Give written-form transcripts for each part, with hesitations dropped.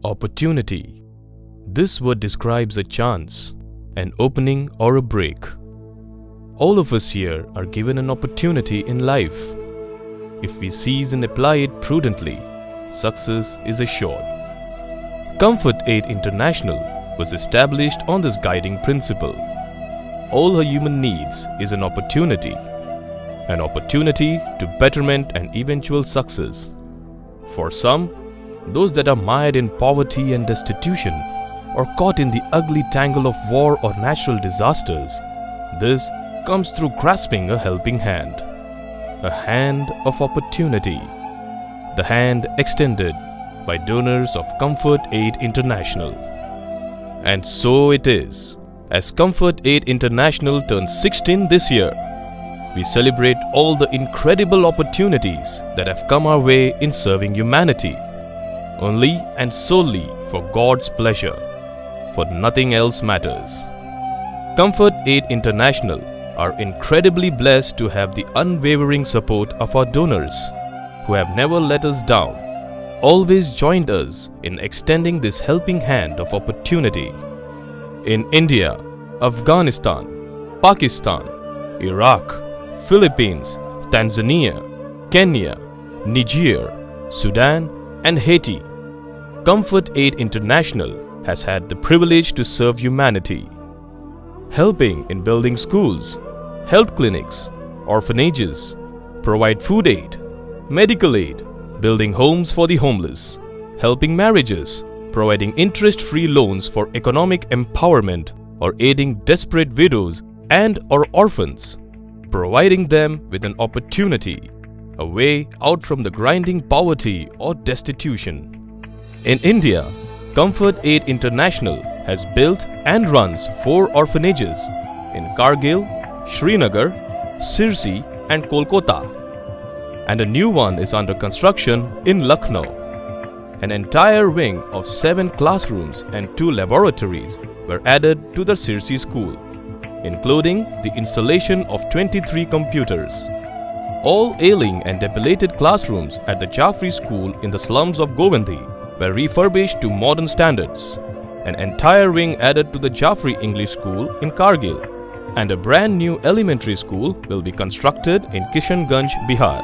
Opportunity. This word describes a chance, an opening or a break. All of us here are given an opportunity in life. If we seize and apply it prudently, success is assured. Comfort Aid International was established on this guiding principle. All a human needs is an opportunity to betterment and eventual success. For some, those that are mired in poverty and destitution, or caught in the ugly tangle of war or natural disasters, this comes through grasping a helping hand. A hand of opportunity. The hand extended by donors of Comfort Aid International. And so it is. As Comfort Aid International turns 16 this year, we celebrate all the incredible opportunities that have come our way in serving humanity, only and solely for God's pleasure, for nothing else matters. Comfort Aid International are incredibly blessed to have the unwavering support of our donors, who have never let us down, always joined us in extending this helping hand of opportunity. In India, Afghanistan, Pakistan, Iraq, Philippines, Tanzania, Kenya, Niger, Sudan, and Haiti, Comfort Aid International has had the privilege to serve humanity, helping in building schools, health clinics, orphanages, provide food aid, medical aid, building homes for the homeless, helping marriages, providing interest-free loans for economic empowerment, or aiding desperate widows and/or orphans, providing them with an opportunity, a way out from the grinding poverty or destitution. In India, Comfort Aid International has built and runs 4 orphanages in Kargil, Srinagar, Sirsi, and Kolkata, and a new one is under construction in Lucknow. An entire wing of 7 classrooms and 2 laboratories were added to the Sirsi school, including the installation of 23 computers. All ailing and debilitated classrooms at the Jaffrey School in the slums of Govandi were refurbished to modern standards. An entire wing added to the Jaffrey English School in Kargil, and a brand new elementary school will be constructed in Kishanganj, Bihar.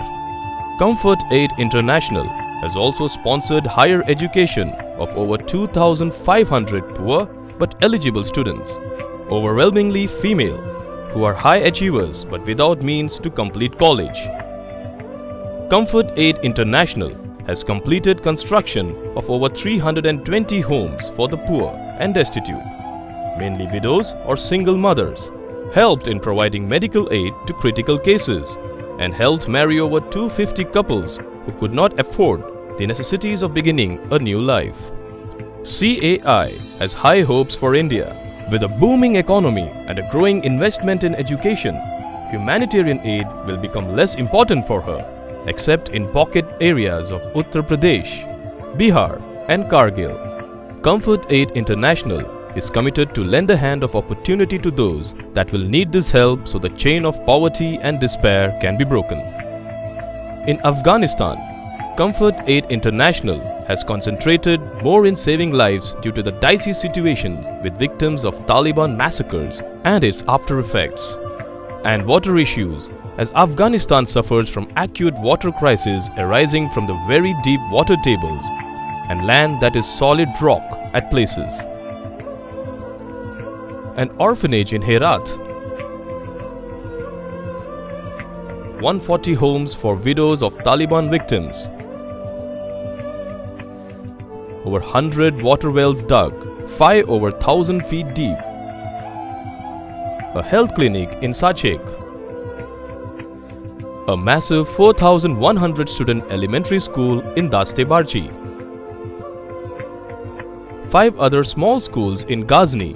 Comfort Aid International has also sponsored higher education of over 2,500 poor but eligible students, overwhelmingly female, who are high achievers but without means to complete college. Comfort Aid International has completed construction of over 320 homes for the poor and destitute, mainly widows or single mothers, helped in providing medical aid to critical cases, and helped marry over 250 couples who could not afford the necessities of beginning a new life. CAI has high hopes for India. With a booming economy and a growing investment in education, humanitarian aid will become less important for her, except in pocket areas of Uttar Pradesh, Bihar, and Kargil. Comfort Aid International is committed to lend a hand of opportunity to those that will need this help so the chain of poverty and despair can be broken. In Afghanistan, Comfort Aid International has concentrated more in saving lives due to the dicey situations with victims of Taliban massacres and its after effects, and water issues, as Afghanistan suffers from acute water crisis arising from the very deep water tables and land that is solid rock at places. An orphanage in Herat, 140 homes for widows of Taliban victims, over 100 water wells dug, 5 over 1,000 feet deep, a health clinic in Sachek, a massive 4,100 student elementary school in Daste Barchi, 5 other small schools in Ghazni,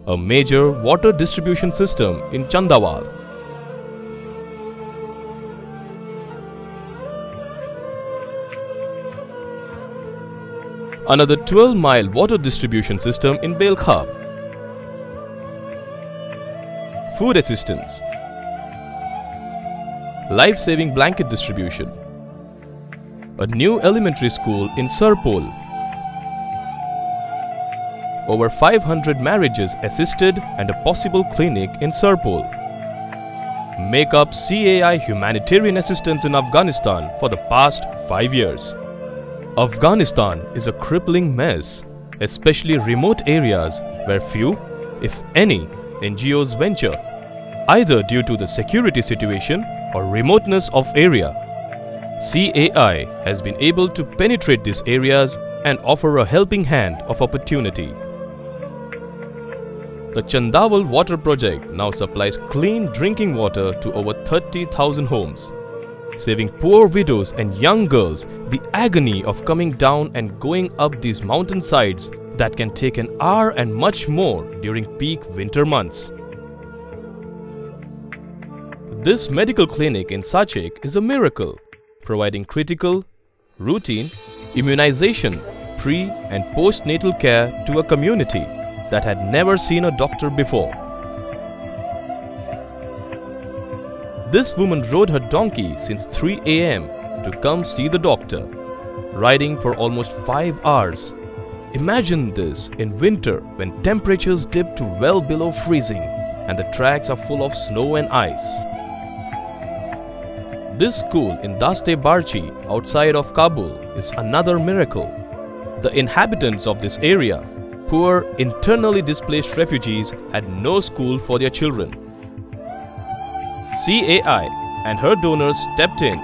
a major water distribution system in Chandawal, another 12-mile water distribution system in Belkhab, food assistance, life-saving blanket distribution, a new elementary school in Serpol, over 500 marriages assisted and a possible clinic in Serpol. Make up CAI humanitarian assistance in Afghanistan for the past 5 years. Afghanistan is a crippling mess, especially remote areas where few, if any, NGOs venture, either due to the security situation or remoteness of area. CAI has been able to penetrate these areas and offer a helping hand of opportunity. The Chandawal Water Project now supplies clean drinking water to over 30,000 homes, saving poor widows and young girls the agony of coming down and going up these mountainsides that can take an hour and much more during peak winter months. This medical clinic in Sachek is a miracle, providing critical, routine, immunization, pre- and postnatal care to a community that had never seen a doctor before. This woman rode her donkey since 3 a.m. to come see the doctor, riding for almost 5 hours. Imagine this in winter when temperatures dip to well below freezing and the tracks are full of snow and ice. This school in Daste Barchi outside of Kabul is another miracle. The inhabitants of this area, poor, internally displaced refugees, had no school for their children. CAI and her donors stepped in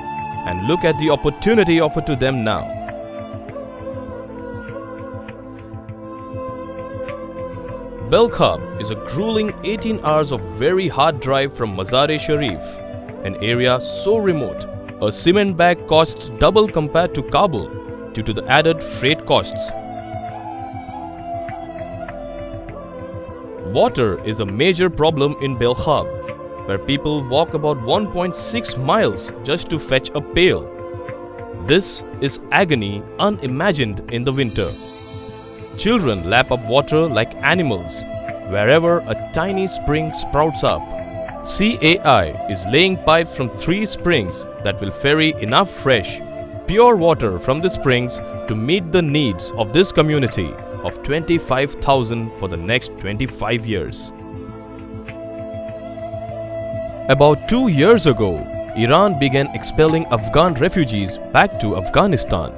and look at the opportunity offered to them now. Belkhab is a grueling 18 hours of very hard drive from Mazar-e-Sharif, an area so remote, a cement bag costs double compared to Kabul due to the added freight costs. Water is a major problem in Belkhab, where people walk about 1.6 miles just to fetch a pail. This is agony unimagined in the winter. Children lap up water like animals wherever a tiny spring sprouts up. CAI is laying pipes from 3 springs that will ferry enough fresh, pure water from the springs to meet the needs of this community of 25,000 for the next 25 years. About 2 years ago, Iran began expelling Afghan refugees back to Afghanistan.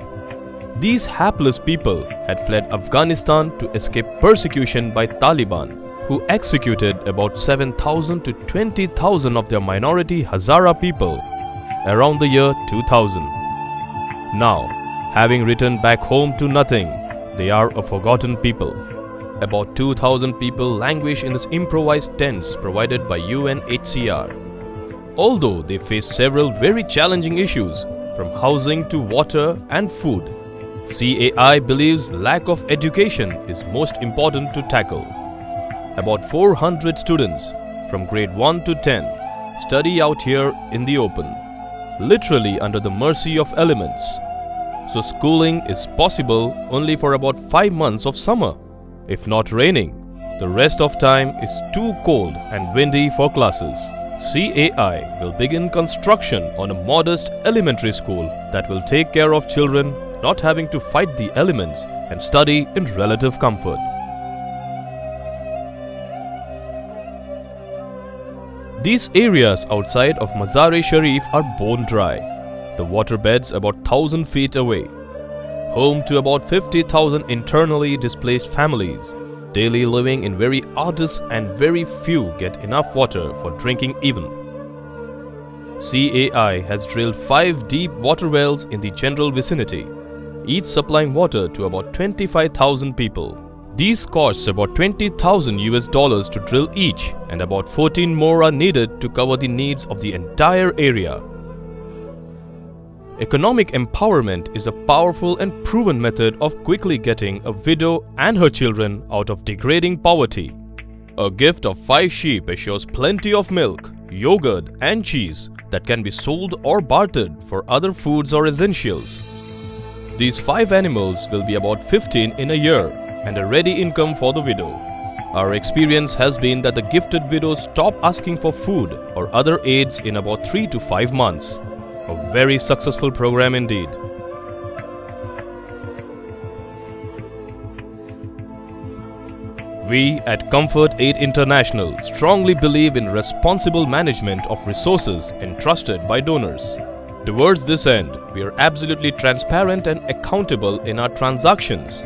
These hapless people had fled Afghanistan to escape persecution by Taliban, who executed about 7,000 to 20,000 of their minority Hazara people around the year 2000. Now, having returned back home to nothing, they are a forgotten people. About 2,000 people languish in these improvised tents provided by UNHCR. Although they face several very challenging issues, from housing to water and food, CAI believes lack of education is most important to tackle. About 400 students from grade 1 to 10 study out here in the open, literally under the mercy of elements. So schooling is possible only for about 5 months of summer. If not raining, the rest of time is too cold and windy for classes. CAI will begin construction on a modest elementary school that will take care of children not having to fight the elements and study in relative comfort. These areas outside of Mazar-e-Sharif are bone dry, the waterbeds about 1,000 feet away, home to about 50,000 internally displaced families, daily living in very arduous and very few get enough water for drinking even. CAI has drilled 5 deep water wells in the general vicinity, each supplying water to about 25,000 people. These cost about $20,000 to drill each, and about 14 more are needed to cover the needs of the entire area. Economic empowerment is a powerful and proven method of quickly getting a widow and her children out of degrading poverty. A gift of 5 sheep assures plenty of milk, yogurt and cheese that can be sold or bartered for other foods or essentials. These 5 animals will be about 15 in a year and a ready income for the widow. Our experience has been that the gifted widows stop asking for food or other aids in about 3 to 5 months. A very successful program indeed. We at Comfort Aid International strongly believe in responsible management of resources entrusted by donors. Towards this end, we are absolutely transparent and accountable in our transactions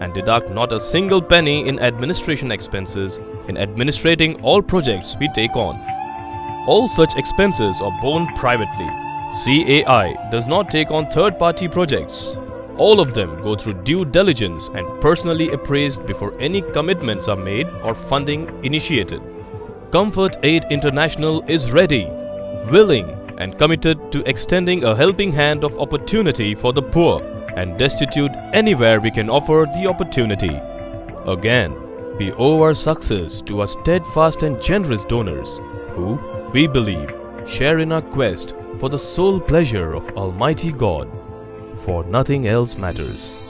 and deduct not a single penny in administration expenses in administrating all projects we take on. All such expenses are borne privately. CAI does not take on third-party projects. All of them go through due diligence and personally appraised before any commitments are made or funding initiated. Comfort Aid International is ready, willing and committed to extending a helping hand of opportunity for the poor and destitute anywhere we can offer the opportunity. Again, we owe our success to our steadfast and generous donors who, we believe, share in our quest for the sole pleasure of Almighty God, for nothing else matters.